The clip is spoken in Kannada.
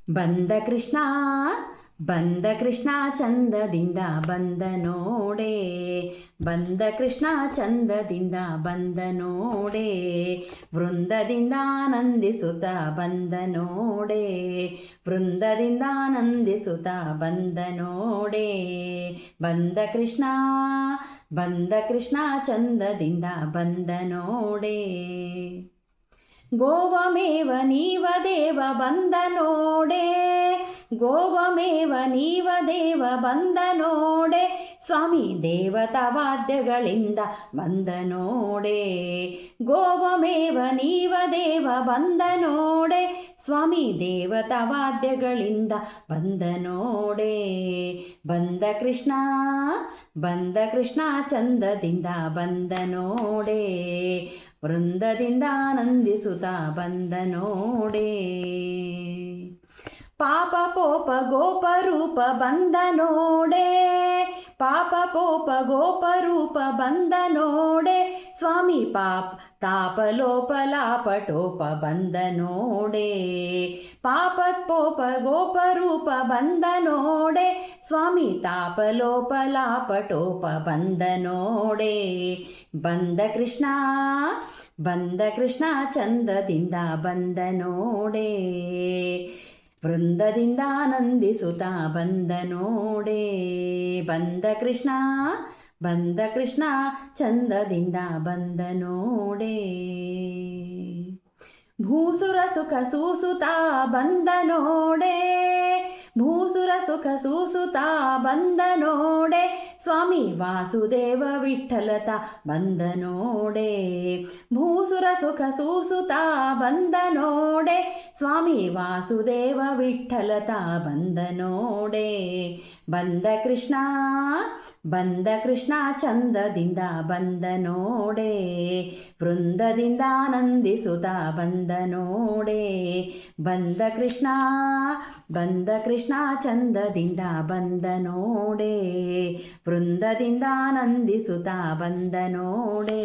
ಬಂದ ಕೃಷ್ಣ ಬಂದ ಕೃಷ್ಣ ಚಂದದಿಂದ ಬಂದ ನೋಡೆ, ಬಂದ ಕೃಷ್ಣ ಚಂದದಿಂದ ಬಂದ ನೋಡೆ, ವೃಂದದಿಂದ ಆನಂದಿಸುತ್ತ ಬಂದ ನೋಡೆ, ವೃಂದದಿಂದ ಆನಂದಿಸುತ್ತ ಬಂದ ನೋಡೆ. ಬಂದ ಕೃಷ್ಣ ಬಂದ ಕೃಷ್ಣ ಚಂದದಿಂದ ಬಂದ ನೋಡೆ. ಗೋವಮೇವ ನೀವ ದೇವ ಬಂದ ನೋಡೆ, ಗೋವಮೇವ ನೀವ ದೇವ ಬಂದ ನೋಡೆ, ಸ್ವಾಮಿ ದೇವತಾ ವಾದ್ಯಗಳಿಂದ ಬಂದ ನೋಡೆ. ಗೋವಮೇವ ನೀವ ದೇವ ಬಂದ ನೋಡೆ, ಸ್ವಾಮಿ ದೇವತಾ ವಾದ್ಯಗಳಿಂದ ಬಂದ ನೋಡೆ. ಬಂದ ಕೃಷ್ಣ ಬಂದ ಕೃಷ್ಣ ಚಂದದಿಂದ ಬಂದ ನೋಡೆ, ವೃಂದದಿಂದ ಆನಂದಿಸುತ್ತ ಬಂದ ನೋಡೆ. ಪಾಪ ಪೋಪ ಗೋಪ ರೂಪ ಬಂದ ನೋಡೆ, ಪಾಪ ಪೋಪ ಗೋಪ ರೂಪ ಬಂದ ನೋಡೆ, ಸ್ವಾಮಿ ಪಾಪ ತಾಪ ಲೋಪ ಲಾಪ ಟೋಪ ಬಂದ ನೋಡೆ. ಪಾಪ ಪೋಪ ಗೋಪ ರೂಪ ಬಂದ ನೋಡೆ, ಸ್ವಾಮಿ ತಾಪ ಲೋಪ ಲಾಪ ಟೋಪ ಬಂದ ನೋಡೆ. ಬಂದ ಕೃಷ್ಣ ಬಂದ ಕೃಷ್ಣ ಚಂದದಿಂದ ಬಂದ ನೋಡೆ, ವೃಂದದಿಂದ ಆನಂದಿಸುತ್ತ ಬಂದ ನೋಡೆ. ಬಂದ ಕೃಷ್ಣ ಬಂದ ಕೃಷ್ಣ ಚಂದದಿಂದ ಬಂದ ನೋಡೆ. ಭೂಸುರ ಸುಖ ಸೂಸುತ್ತಾ ಬಂದ ನೋಡೆ, ಭೂಸುರ ಸುಖ ಸೂಸುತ್ತಾ ಬಂದ ನೋಡೆ, ಸ್ವಾಮಿ ವಾಸುದೇವ ವಿಠ್ಠಲತ ಬಂದ ನೋಡೆ. ಭೂಸುರ ಸುಖ ಸೂಸುತ್ತಾ ಬಂದ ನೋಡೆ, ಸ್ವಾಮಿ ವಾಸುದೇವ ವಿಠ್ಠಲತ ಬಂದ ನೋಡೆ. ಬಂದ ಕೃಷ್ಣ ಬಂದ ಕೃಷ್ಣ ಚಂದದಿಂದ ಬಂದ ನೋಡೆ, ವೃಂದದಿಂದ ಆನಂದಿಸುತ್ತ ಬಂದ ನೋಡೆ. ಬಂದ ಕೃಷ್ಣ ಬಂದ ಕೃಷ್ಣ ಚಂದದಿಂದ ಬಂದ ನೋಡೆ, ವೃಂದದಿಂದ ಆನಂದಿಸುತ್ತ ಬಂದ ನೋಡೆ.